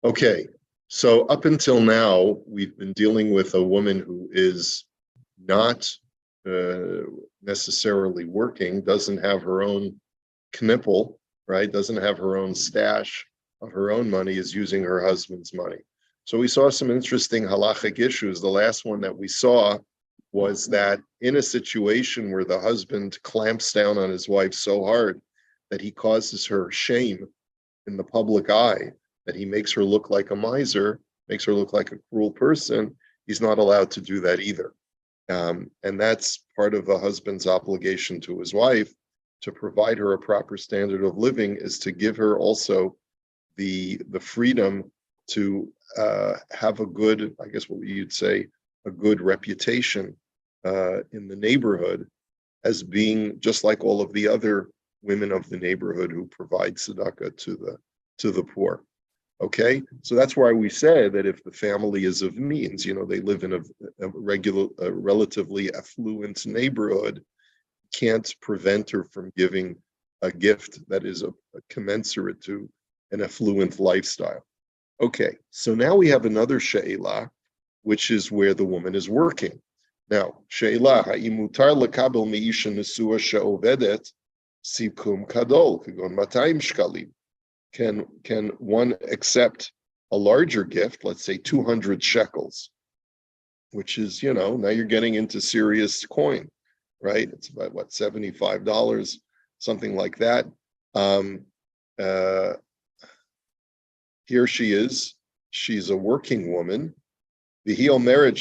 Okay, so up until now, we've been dealing with a woman who is not uh, necessarily working, doesn't have her own knipple, right? Doesn't have her own stash of her own money, is using her husband's money. So we saw some interesting halachic issues. The last one that we saw was that in a situation where the husband clamps down on his wife so hard that he causes her shame in the public eye, that he makes her look like a miser, makes her look like a cruel person, he's not allowed to do that either. And that's part of a husband's obligation to his wife, to provide her a proper standard of living, is to give her also the freedom to have a good, I guess what you'd say, a good reputation in the neighborhood as being just like all of the other women of the neighborhood who provide tzedakah to the poor. Okay, so that's why we say that if the family is of means, they live in a relatively affluent neighborhood, can't prevent her from giving a gift that is a commensurate to an affluent lifestyle. Okay, so now we have another she'elah, which is where the woman is working. Now, she'elah, ha'imutar lekabel meisha nesua she'ovedet sikum kadol, kagon 200 shkalim. Can one accept a larger gift, let's say 200 shekels, which is, now you're getting into serious coin, right? It's about, $75, something like that. Here she is. She's a working woman. Somebody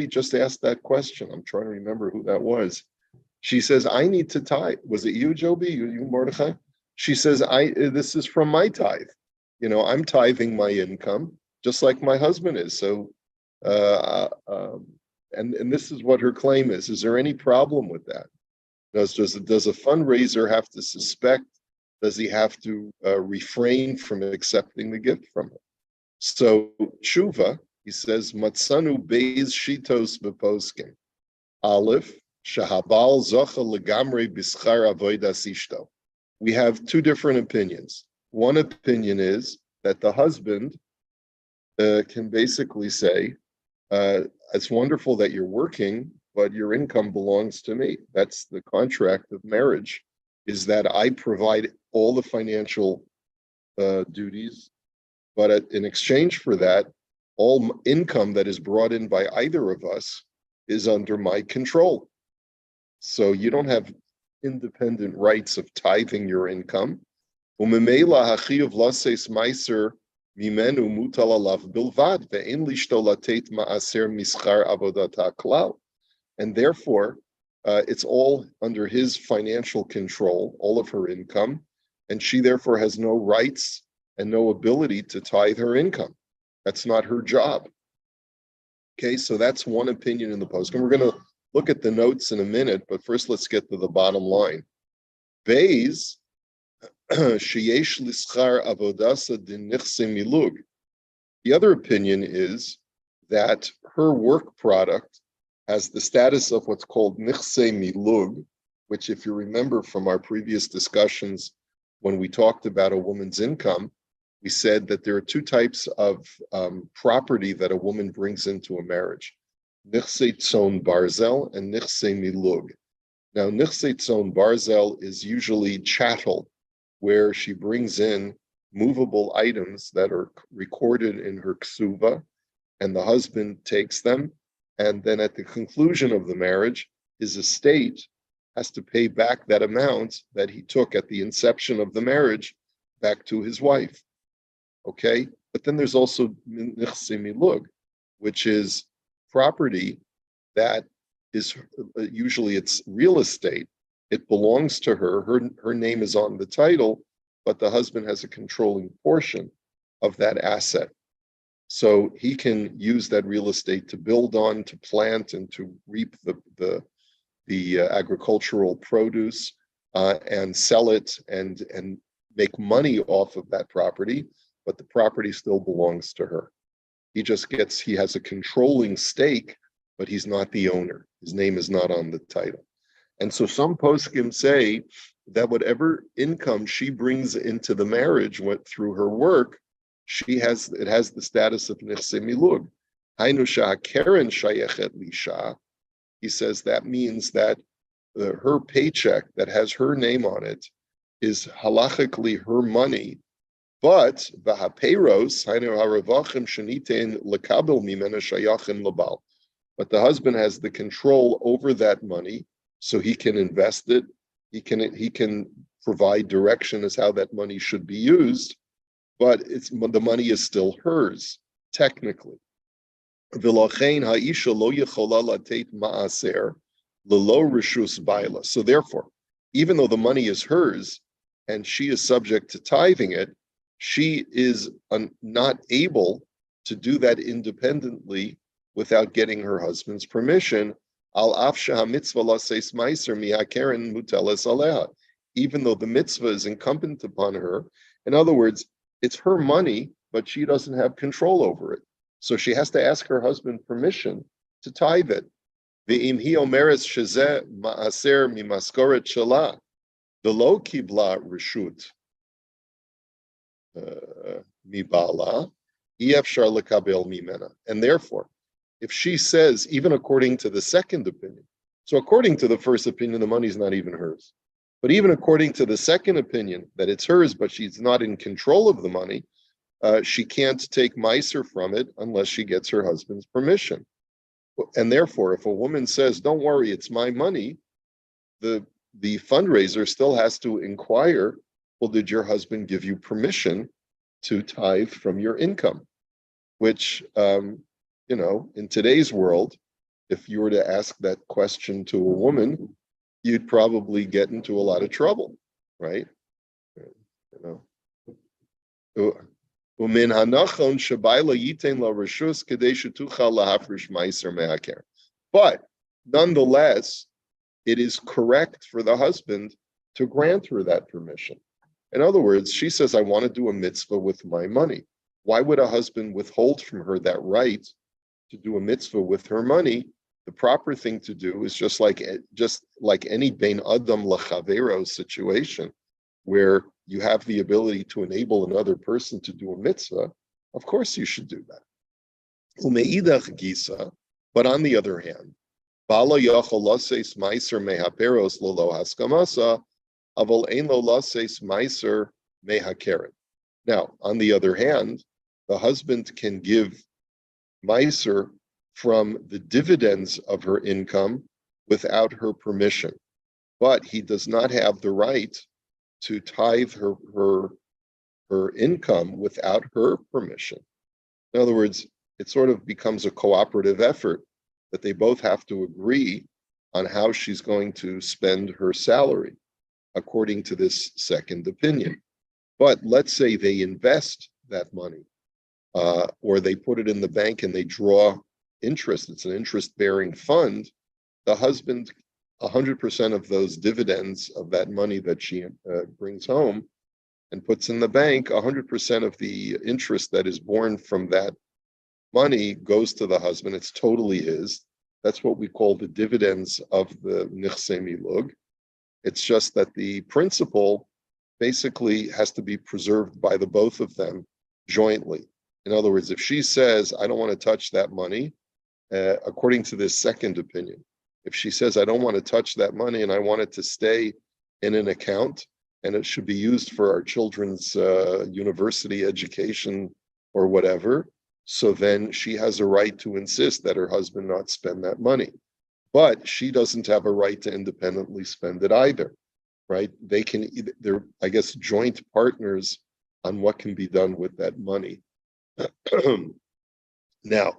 just asked that question. I'm trying to remember who that was. She says, I need to tithe. Was it you, Joby? You Mordechai? She says, this is from my tithe. I'm tithing my income, just like my husband is. So, and this is what her claim is. Is there any problem with that? Does a fundraiser have to suspect? Does he have to refrain from accepting the gift from her? So, tshuva, he says, matzanu beis shitos beposkim. Aleph, shahabal zocha legamre bischar avodas ishto. We have two different opinions. One opinion is that the husband can basically say, it's wonderful that you're working, but your income belongs to me. That's the contract of marriage, is that I provide all the financial duties, but in exchange for that, all income that is brought in by either of us is under my control. So you don't have independent rights of tithing your income. And therefore, it's all under his financial control, all of her income, and she therefore has no rights and no ability to tithe her income. That's not her job. Okay, so that's one opinion in the post. And we're going to look at the notes in a minute, but first let's get to the bottom line. Beis, sheyesh lischar avodasa din nichse milug. The other opinion is that her work product has the status of what's called nichse milug, which, if you remember from our previous discussions when we talked about a woman's income, we said that there are two types of property that a woman brings into a marriage: nichse tzon barzel and nichse milug. Now, nichse tzon barzel is usually chattel, where she brings in movable items that are recorded in her ksuva, and the husband takes them, and then at the conclusion of the marriage, his estate has to pay back that amount that he took at the inception of the marriage back to his wife. Okay, but then there's also nichse milug, which is property that is usually it's real estate. It belongs to her. Her name is on the title, but the husband has a controlling portion of that asset. So he can use that real estate to build on, to plant, and to reap the agricultural produce and sell it and make money off of that property. But the property still belongs to her. He has a controlling stake, but he's not the owner. His name is not on the title. And so some poskim say that whatever income she brings into the marriage went through her work, it has the status of nechse milug. Hainu sha'akeren shayechet lisha. He says that means that her paycheck that has her name on it is halachically her money, but v'hapeiros hainu haravachim shenitein lekabel mimena shayachin labal. But the husband has the control over that money, so he can invest it. He can provide direction as how that money should be used, but the money is still hers technically. So therefore, even though the money is hers and she is subject to tithing it, she is not able to do that independently without getting her husband's permission. Even though the mitzvah is incumbent upon her. In other words, it's her money, but she doesn't have control over it. So she has to ask her husband permission to tithe it. Ve'im hi omeres shezeh ma'aser mimaskoret shela v'lo kibla reshut mibala efshar lekabel mimena. And therefore, if she says, even according to the second opinion, so according to the first opinion, the money's not even hers. But even according to the second opinion, that it's hers, but she's not in control of the money, she can't take meiser from it unless she gets her husband's permission. And therefore, if a woman says, don't worry, it's my money, the fundraiser still has to inquire, well, did your husband give you permission to tithe from your income? Which, in today's world, if you were to ask that question to a woman, you'd probably get into a lot of trouble, right? But nonetheless, it is correct for the husband to grant her that permission. In other words, she says, I want to do a mitzvah with my money. Why would a husband withhold from her that right to do a mitzvah with her money? The proper thing to do is just like any bein adam lachavero situation, where you have the ability to enable another person to do a mitzvah. Of course, you should do that. Umeidach gisa, but on the other hand, bala yachol laseis meiser mehaperos lolo haskamasa, aval ein lo laseis meiser mehakeren. Now, on the other hand, the husband can give meiser from the dividends of her income without her permission, but he does not have the right to tithe her income without her permission. In other words, it sort of becomes a cooperative effort that they both have to agree on how she's going to spend her salary, according to this second opinion. But let's say they invest that money, or they put it in the bank and they draw interest. It's an interest-bearing fund. The husband, 100% of those dividends of that money that she brings home and puts in the bank, 100% of the interest that is born from that money goes to the husband. It's totally his. That's what we call the dividends of the nichse milug. It's just that the principal basically has to be preserved by the both of them jointly. In other words, if she says, I don't want to touch that money, according to this second opinion, if she says, I don't want to touch that money and I want it to stay in an account and it should be used for our children's university education or whatever, so then she has a right to insist that her husband not spend that money. But she doesn't have a right to independently spend it either, right? They're, I guess, joint partners on what can be done with that money. Now,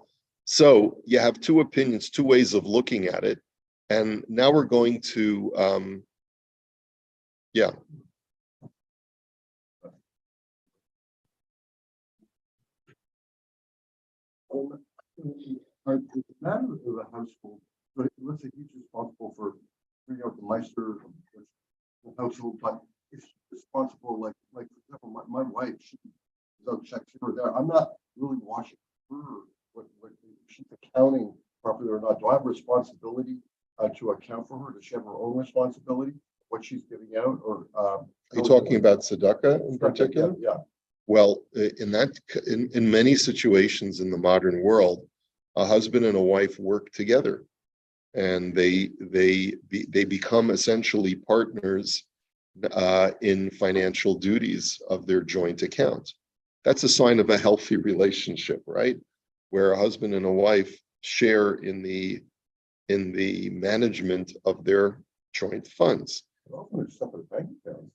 so you have two opinions, two ways of looking at it. And now we're going to, yeah. The matter of the household, but let's say he's responsible for bringing out the Meister household, but if she's responsible, like for example, my wife, she does checks here or there. I'm not really watching her what she's accounting properly or not. Do I have a responsibility to account for her? Does she have her own responsibility? what she's giving out, or Are you talking about tzedakah in particular? Yeah. Well, in many situations in the modern world, a husband and a wife work together, and they become essentially partners in financial duties of their joint account. That's a sign of a healthy relationship, right? Where a husband and a wife share in the management of their joint funds. Often there's separate bank accounts.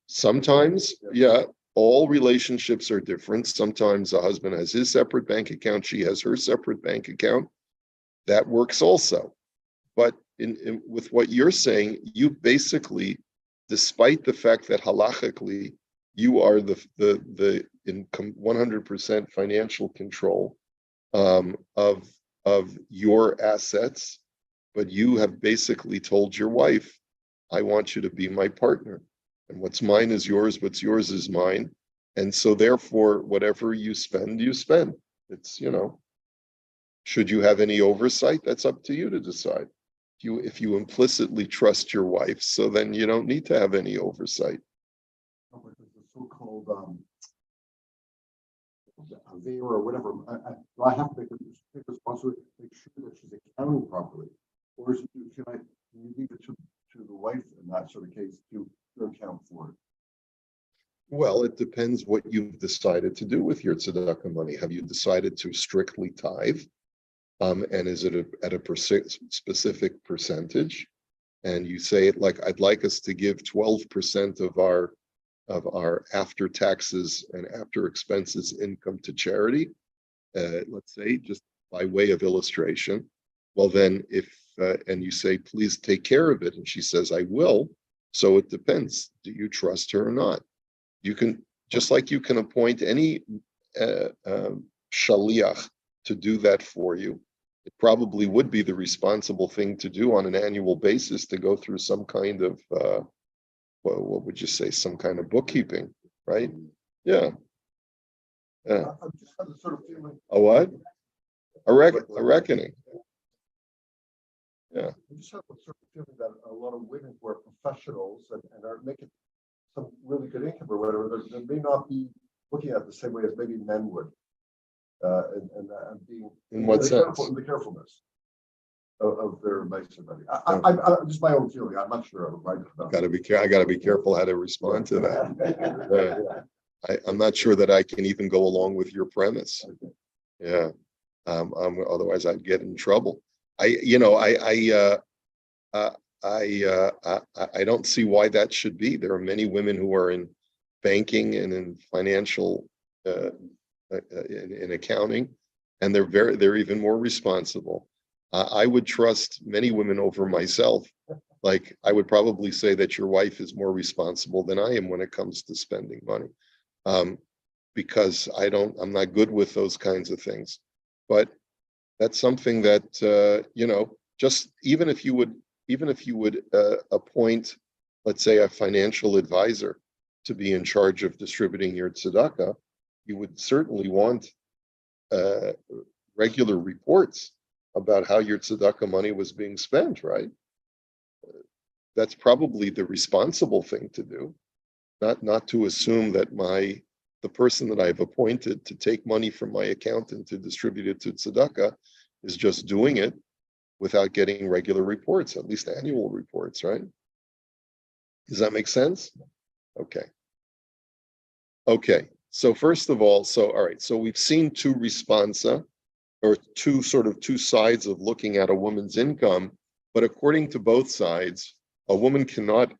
Sometimes, yeah, all relationships are different. Sometimes a husband has his separate bank account, she has her separate bank account. That works also. But with what you're saying, you basically, despite the fact that halachically you are the in 100% financial control of your assets, but you have basically told your wife, I want you to be my partner. And what's mine is yours, what's yours is mine. And so therefore, whatever you spend, you spend. It's, should you have any oversight? That's up to you to decide. If you implicitly trust your wife, so then you don't need to have any oversight. The so-called Avera or whatever. I have to take responsibility, make sure that she's accounting properly, or can you leave it to the wife in that sort of case to account for it? Well, it depends what you've decided to do with your tzedakah money. Have you decided to strictly tithe? And is it at a specific percentage? And you say it like, I'd like us to give 12% of our after taxes and after expenses income to charity. Let's say, just by way of illustration. Well, then and you say, please take care of it. And she says, I will. So it depends. Do you trust her or not? You can, just like you can appoint any shaliach to do that for you. It probably would be the responsible thing to do on an annual basis, to go through some kind of, what would you say, some kind of bookkeeping, right? Yeah. Yeah. I'm just having the sort of feeling. A what? A reckoning. Yeah. I just have the sort of feeling that a lot of women who are professionals and are making some really good income or whatever, they may not be looking at it the same way as maybe men would. And being in what sense? In the carefulness of their nicer money. I just my own feeling. I'm not sure I'm right about. I gotta be careful how to respond to that. I'm not sure that I can even go along with your premise. Yeah. Otherwise I'd get in trouble. I don't see why that should be. There are many women who are in banking and in financial in accounting, and they're even more responsible. I would trust many women over myself. Like, I would probably say that your wife is more responsible than I am when it comes to spending money, because I'm not good with those kinds of things. But that's something that just even if you would appoint, let's say, a financial advisor to be in charge of distributing your tzedakah, you would certainly want regular reports about how your tzedakah money was being spent, right? That's probably the responsible thing to do, not to assume that the person that I've appointed to take money from my account and to distribute it to tzedakah is just doing it without getting regular reports, at least annual reports, right? Does that make sense? Okay. Okay. So first of all, all right, so we've seen two responsa, or two sides of looking at a woman's income, but according to both sides, a woman cannot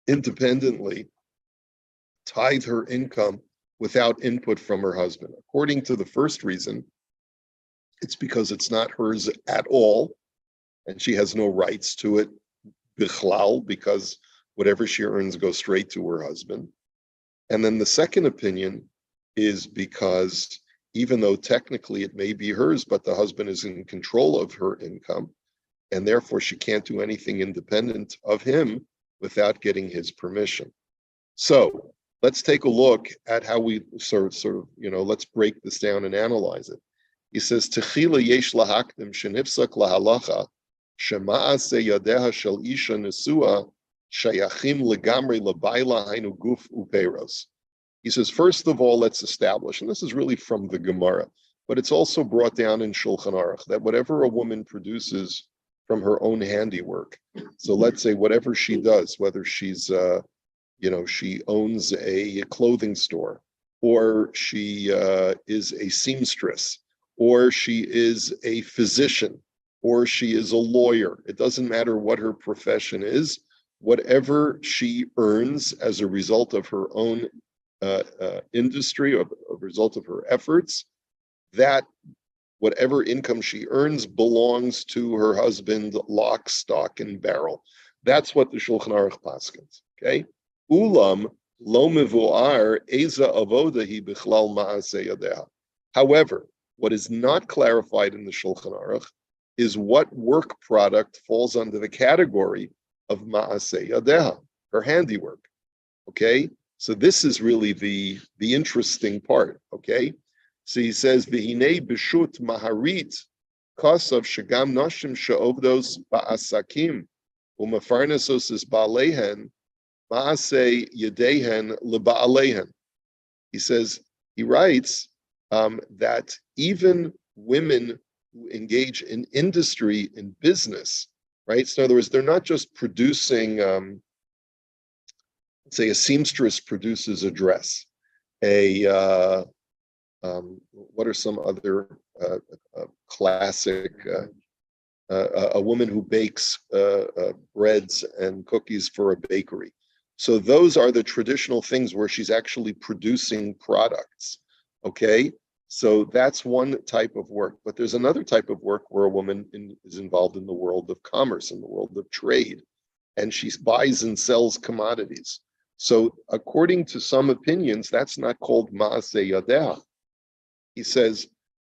independently tithe her income without input from her husband. According to the first reason, it's because it's not hers at all, and she has no rights to it, bichlal, because whatever she earns goes straight to her husband. And then the second opinion is because even though technically it may be hers, but the husband is in control of her income, and therefore she can't do anything independent of him without getting his permission. So let's take a look at how we sort of, let's break this down and analyze it. He says, Techila yesh lahakdim shenifsak lahalacha Shema'ase yadeha shel isha nesua shayachim legamri lebayla hainu guf upeiros. He says, first of all, let's establish, and this is really from the Gemara, but it's also brought down in Shulchan Aruch, that whatever a woman produces from her own handiwork, so let's say whatever she does, whether she's, she owns a clothing store, or she is a seamstress, or she is a physician, or she is a lawyer. It doesn't matter what her profession is, whatever she earns as a result of her own industry, or a result of her efforts, that whatever income she earns belongs to her husband, lock, stock, and barrel. That's what the Shulchan Aruch paskins. Okay, ulam lo mevuar eza avoda hi bichlal ma'aseh yadeha. However, what is not clarified in the Shulchan Aruch is what work product falls under the category of ma'aseh yadeha, her handiwork. Okay. So this is really the interesting part, okay? So he says, "V'hinei b'shut maharit kasav shagam nashim she'ovdos ba'asakim u'mefarnesos es ba'alehen ma'aseh yedehen leba'alehen." He writes that even women who engage in industry, in business, right? So in other words, they're not just producing. Say a seamstress produces a dress. What are some other classic? A woman who bakes breads and cookies for a bakery. So those are the traditional things where she's actually producing products. Okay, so that's one type of work. But there's another type of work where a woman is involved in the world of commerce, in the world of trade, and she buys and sells commodities. So according to some opinions, that's not called Ma'aseh Yadeha. He says,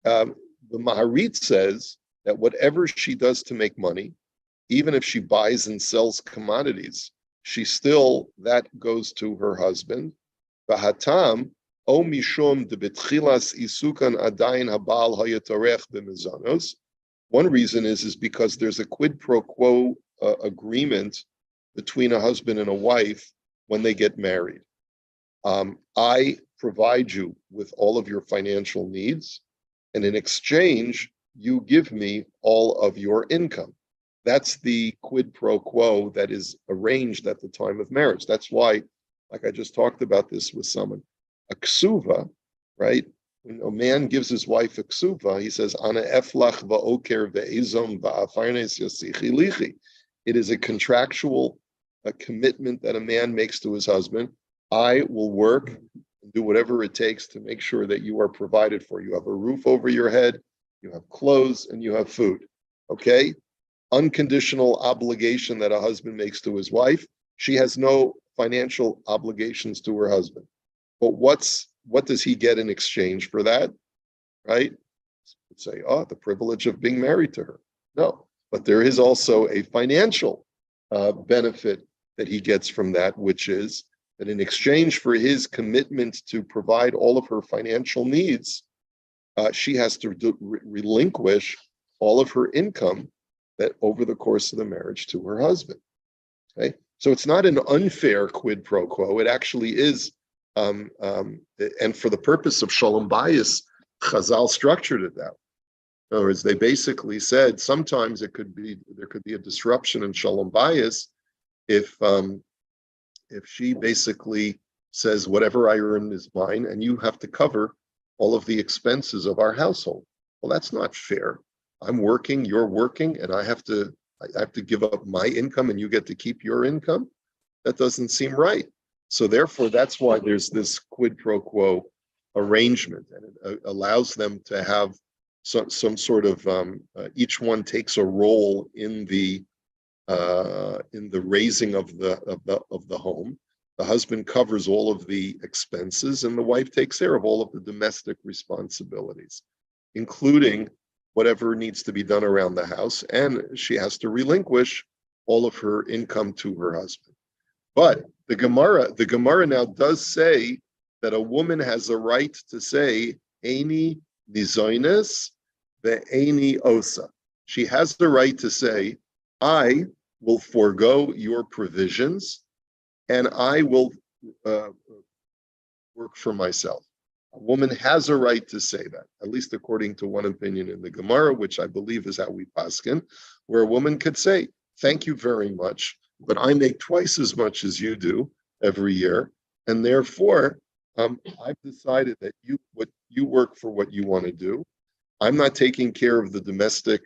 the Maharit says that whatever she does to make money, even if she buys and sells commodities, that goes to her husband. V'hatam, o mishum de betchilas isukan adayin habal hayatarech b'mezanos. One reason is because there's a quid pro quo agreement between a husband and a wife when they get married. I provide you with all of your financial needs, and in exchange, you give me all of your income. That's the quid pro quo that is arranged at the time of marriage. That's why, like I just talked about this with someone, a ksuva, right? When a man gives his wife a ksuva, he says, "Ana eflach va'oker ve'ezom va'afarnes yasichi lichi." It is a contractual commitment that a man makes to his husband. I will work and do whatever it takes to make sure that you are provided for. You have a roof over your head, you have clothes, and you have food. Okay? Unconditional obligation that a husband makes to his wife. She has no financial obligations to her husband. But what does he get in exchange for that? Right? Say, the privilege of being married to her. No, but there is also a financial benefit that he gets from that, which is that in exchange for his commitment to provide all of her financial needs, she has to relinquish all of her income that over the course of the marriage to her husband. Okay, so it's not an unfair quid pro quo. It actually is, and for the purpose of shalom bayis, Chazal structured it that way. In other words, they basically said sometimes there could be a disruption in shalom bayis if she basically says whatever I earn is mine, and you have to cover all of the expenses of our household. Well, that's not fair. I'm working, you're working, and I have to give up my income, and you get to keep your income. That doesn't seem right. So therefore, that's why there's this quid pro quo arrangement, and it allows them to have some sort of each one takes a role in the raising of the home. The husband covers all of the expenses, and the wife takes care of all of the domestic responsibilities, including whatever needs to be done around the house, and she has to relinquish all of her income to her husband. But the Gemara now does say that a woman has a right to say, "Eini nizoines ve'eini osa." She has the right to say, I will forego your provisions and I will work for myself. A woman has a right to say that, at least according to one opinion in the Gemara, which I believe is how we paskin, where a woman could say, thank you very much, but I make twice as much as you do every year. And therefore, I've decided that you work for what you want to do. I'm not taking care of the domestic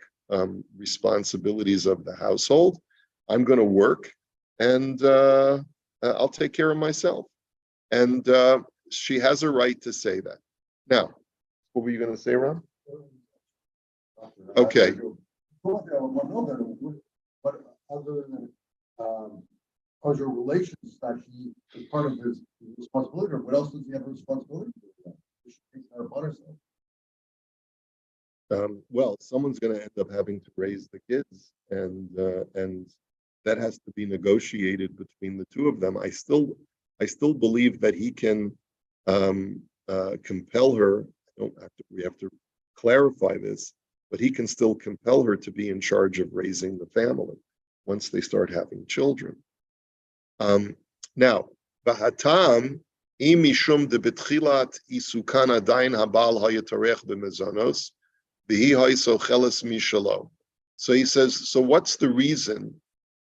responsibilities of the household. I'm going to work and I'll take care of myself. And she has a right to say that. Now, what were you going to say, Ron? Okay. But other than causal relations that he is part of his responsibility, or what else does he have a responsibility for? He should take that upon herself. Well, someone's going to end up having to raise the kids, and that has to be negotiated between the two of them. I still believe that he can compel her. We have to clarify this, but he can still compel her to be in charge of raising the family once they start having children. Now, Bahatam imishum de betchilat isukan adain habal hayatarech b'mezanos b'hi haiso cheles mishalo. So he says, so what's the reason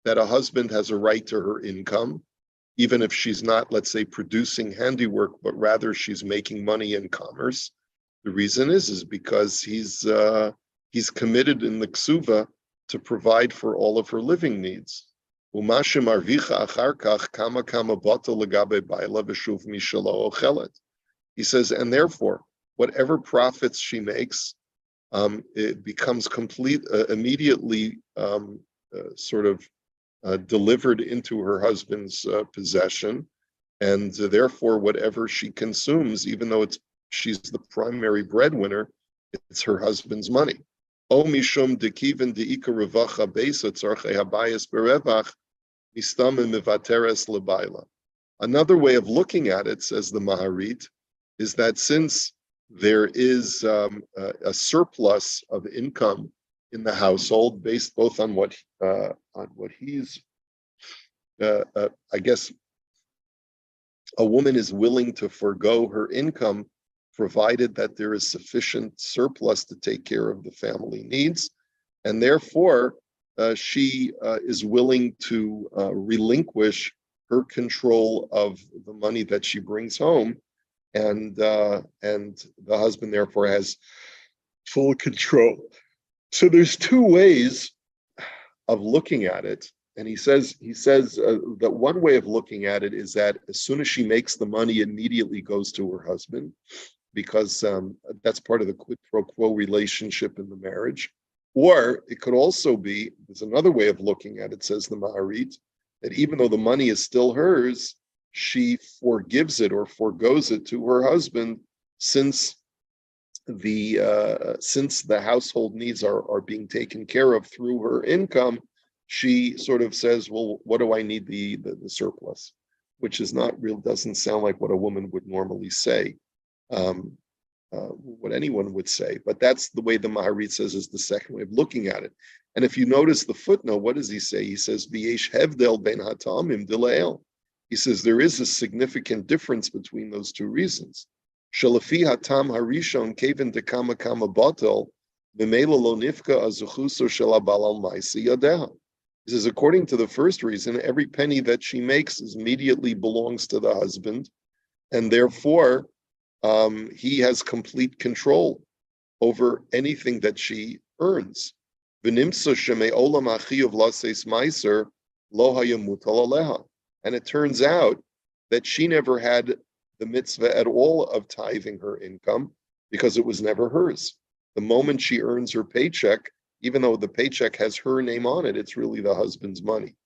that a husband has a right to her income, even if she's not, let's say, producing handiwork, but rather she's making money in commerce? The reason is because he's committed in the ksuva to provide for all of her living needs. He says, and therefore, whatever profits she makes, it becomes immediately delivered into her husband's possession, and therefore, whatever she consumes, even though she's the primary breadwinner, it's her husband's money. Another way of looking at it, says the Maharit, is that since there is a surplus of income in the household, based both on what he's, I guess, a woman is willing to forego her income, provided that there is sufficient surplus to take care of the family needs, and therefore she is willing to relinquish her control of the money that she brings home, and the husband therefore has full control. So there's two ways of looking at it, and he says that one way of looking at it is that as soon as she makes the money, it immediately goes to her husband, because that's part of the quid pro quo relationship in the marriage. Or it could also be, there's another way of looking at it, says the Maharit, that even though the money is still hers, she forgives it or forgoes it to her husband, since the household needs are being taken care of through her income. She sort of says, well, what do I need the surplus? Which is not real, doesn't sound like what a woman would normally say. What anyone would say, but that's the way the Maharit says is the second way of looking at it. And if you notice the footnote, what does he say? He says, "V'yesh hevdel ben hatamim dilael." He says there is a significant difference between those two reasons. Shalafi hatam harishon keven dekama kama batel v'meila lo nifka azuchuso shel habal al ma'asi yadeha. He says, according to the first reason, every penny that she makes immediately belongs to the husband, and therefore he has complete control over anything that she earns. And it turns out that she never had the mitzvah at all of tithing her income, because it was never hers. The moment she earns her paycheck, even though the paycheck has her name on it, it's really the husband's money.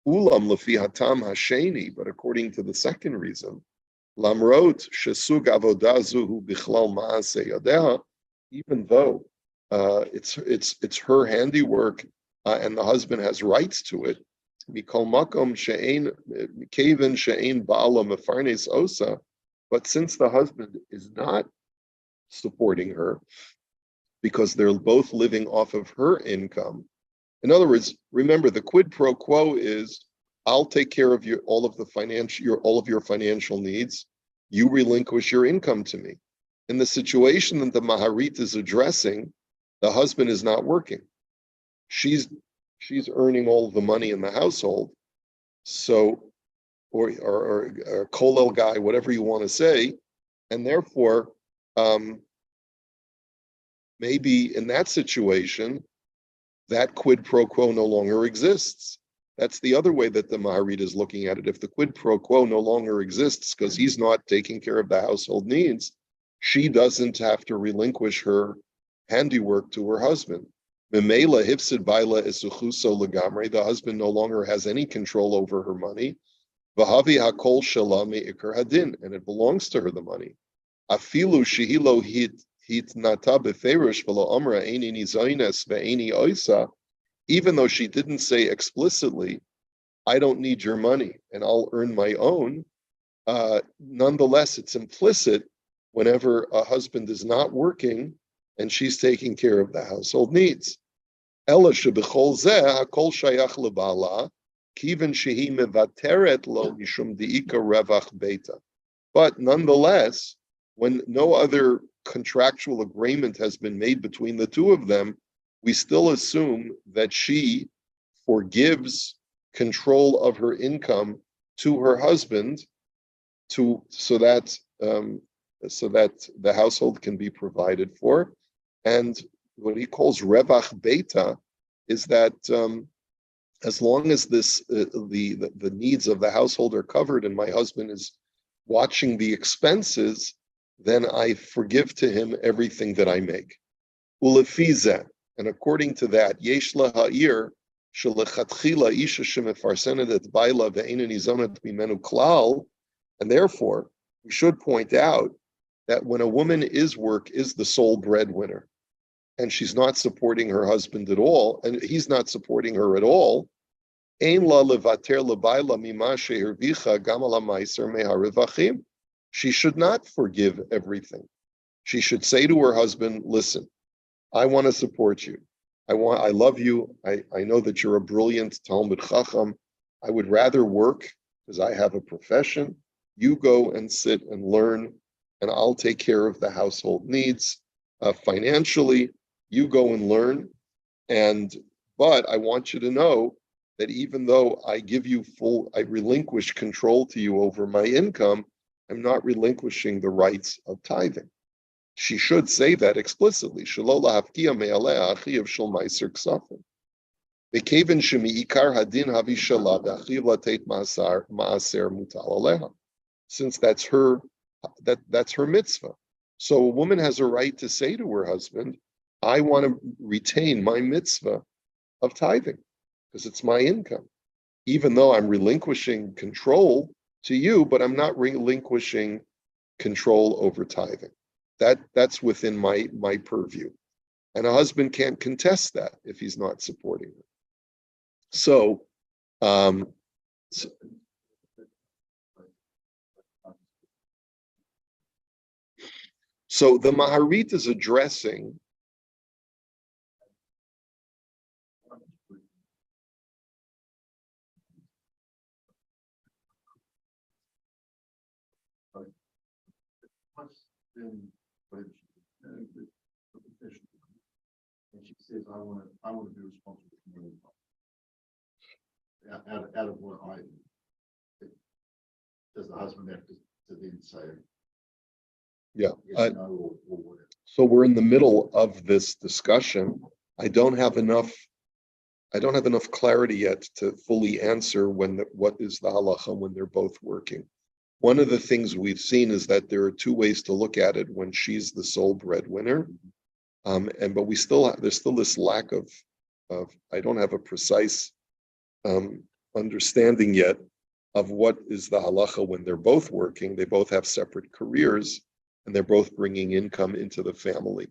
Ulam lefi hatam hasheni, but according to the second reason, Lamrot shesug avodazuhu bichlal maaseh yadeha, even though it's her handiwork and the husband has rights to it, mikol makom she'ein keven she'ein ba'ala mefarnes osa, but since the husband is not supporting her because they're both living off of her income, In other words, remember the quid pro quo is I'll take care of all of your financial needs. You relinquish your income to me. In the situation that the Maharit is addressing, the husband is not working. She's earning all of the money in the household. So, or a kolel guy, whatever you want to say, and therefore, maybe in that situation, that quid pro quo no longer exists. That's the other way that the Maharit is looking at it. If the quid pro quo no longer exists because he's not taking care of the household needs, she doesn't have to relinquish her handiwork to her husband. Memela hifsid baila isuchuso legamre. The husband no longer has any control over her money. Vahavi hakol shalami ikar hadin, and it belongs to her, the money. Afilu shehilo hit nata beferish v'lo omra eini nizoines ve'eini oisa. Even though she didn't say explicitly, I don't need your money and I'll earn my own, nonetheless, it's implicit whenever a husband is not working and she's taking care of the household needs. Ela shebechol zeh hakol shayach lebala, kiven shehi mevateret lo mishum deika revach beta. But nonetheless, when no other contractual agreement has been made between the two of them, we still assume that she forgives control of her income to her husband, so that the household can be provided for. And what he calls revach beta is that as long as the needs of the household are covered and my husband is watching the expenses, then I forgive to him everything that I make. Ulefizeh. And according to that, yesh laha'ir shelechatchila isha shemefarsenet et baila ve'eina nizonet mimenu klal, and therefore we should point out that when a woman is the sole breadwinner, and she's not supporting her husband at all, and he's not supporting her at all, ein la levater lebaila mima shehervicha gam ala meiser meharivachim. She should not forgive everything. She should say to her husband, "Listen, I want to support you. I love you. I know that you're a brilliant Talmud Chacham. I would rather work because I have a profession. You go and sit and learn, and I'll take care of the household needs financially. You go and learn. But I want you to know that even though I relinquish control to you over my income, I'm not relinquishing the rights of tithing." She should say that explicitly. Since that's her mitzvah. So a woman has a right to say to her husband, I want to retain my mitzvah of tithing because it's my income. Even though I'm relinquishing control to you, but I'm not relinquishing control over tithing. That's within my purview. And a husband can't contest that if he's not supporting her. So the Maharit is addressing and she says, I want to be responsible for my income. Out of what does the husband have to then say, yeah. Yes, no, or whatever. So we're in the middle of this discussion. I don't have enough clarity yet to fully answer what is the halacha when they're both working. One of the things we've seen is that there are two ways to look at it when she's the sole breadwinner, but there's still this lack of I don't have a precise understanding yet of what is the halacha when they're both working. They both have separate careers, and they're both bringing income into the family.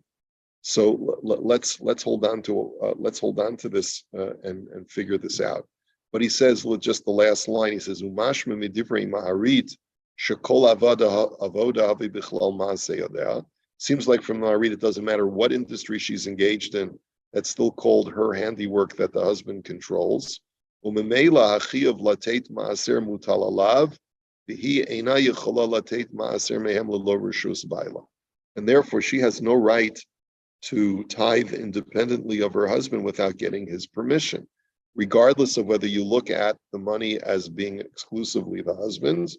So let's hold on to this and figure this out. But he says, just the last line. He says, "Umashma midivrei maharit shekol avoda havi bichlal maaseh yodea." Seems like from Maharit, it doesn't matter what industry she's engaged in, That's still called her handiwork that the husband controls. Umemela hachiyav latet maaser mutal alav, v'hi eina yechola latet maaser mehem lelo reshus baila. And therefore, she has no right to tithe independently of her husband without getting his permission, regardless of whether you look at the money as being exclusively the husband's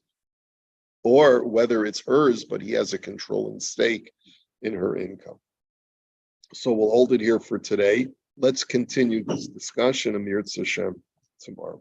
or whether it's hers, but he has a controlling stake in her income. So we'll hold it here for today. Let's continue this discussion, Amir Tzashem, tomorrow.